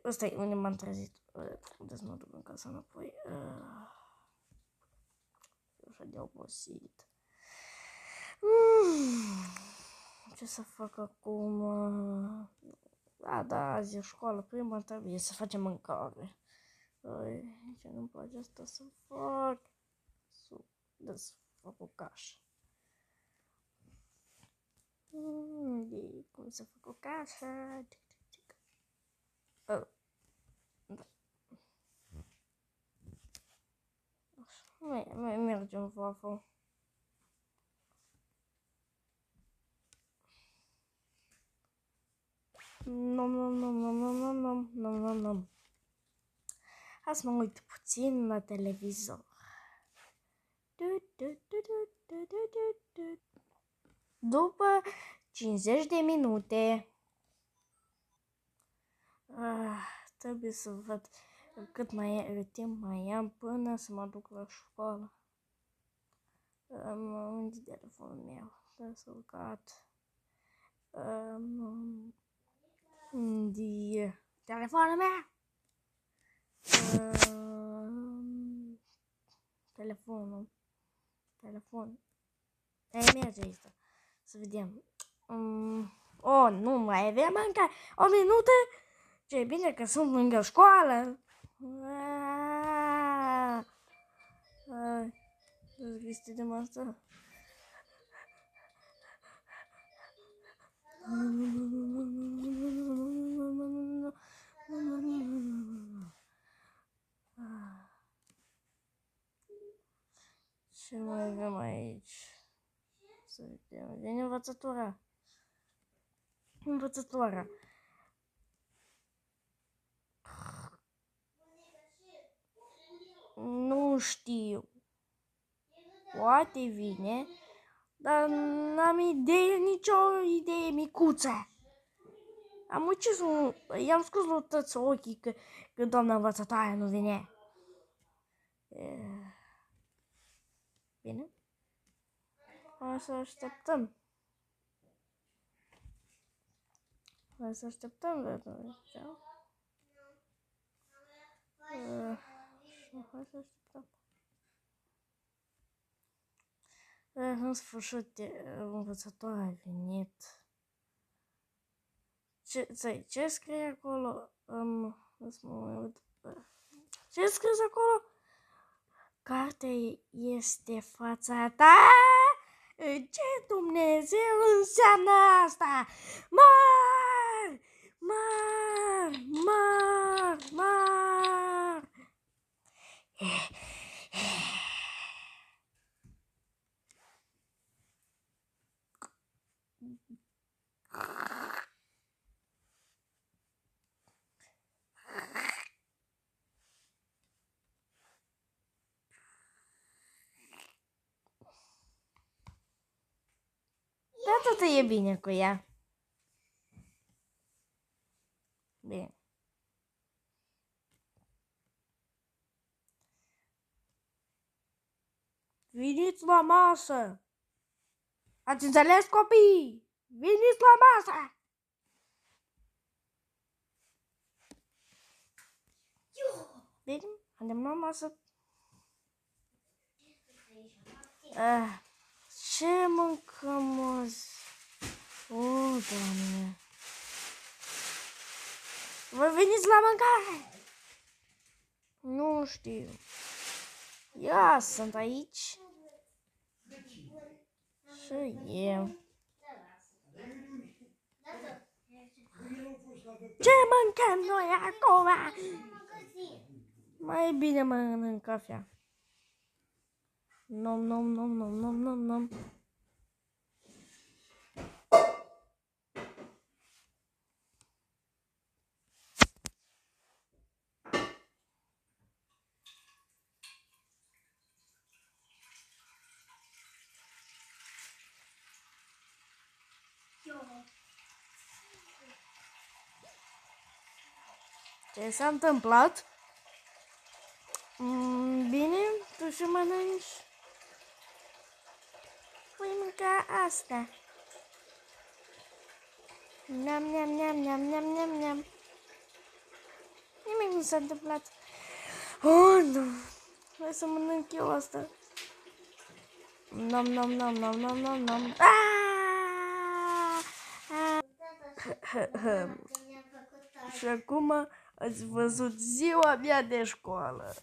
Ăsta e unde m-am trezit. Trebuie să mă duc în casa înapoi. Așa de obosit. Ce să fac acum? Da, azi e școală. Prima trebuie să facem mâncare. Ce nu-mi place asta să fac? Să fac o cașă. Cum să fac o cașă? Da. Mai merge un waffle. Nom. Hai să mă uit puțin la televizor. După 50 de minute trebuie să văd cât timp mai am până să mă duc la școală. Unde e telefonul meu? Trebuie să-l caut. Unde e telefonul meu? Telefon. Merge aici. Să vedem. Nu mai avem încă o minută. Ce bine că sunt lângă școală. Deschidem asta. Ce mai avem aici? Să vedem. Vine învățătura. Nu știu. Poate vine, dar n-am nicio idee micuță. Am ucis i-am scos lui tăți ochii că doamna învățătoare nu vine. Bine. Hai să așteptăm. Hai să așteptăm. În sfârșit, învățătoarea a venit. Ce scrie acolo? Ce scrie acolo? Cartea este fața ta? Ce Dumnezeu înseamnă asta? Mor! Da, tot e bine cu ea. Bine. Veniți la masă! Ați înțeles, copii? Veniți la masă! Bine, andăm la masă. Ce mâncăm azi? Doamne! Vă veniți la mâncare? Nu știu. Ia, sunt aici. Și eu. Ce mâncăm noi acum? Mai bine mănânc cafea. Nom. Ce s-a întâmplat? Bine, tu și mănânci? Voi mânca asta. Nam. Nimic nu s-a întâmplat. Oh, nu. Hai să mănânc eu asta. Nom, nom, nom, nom, nom, nom, nom. Și acum ați văzut ziua mea de școală.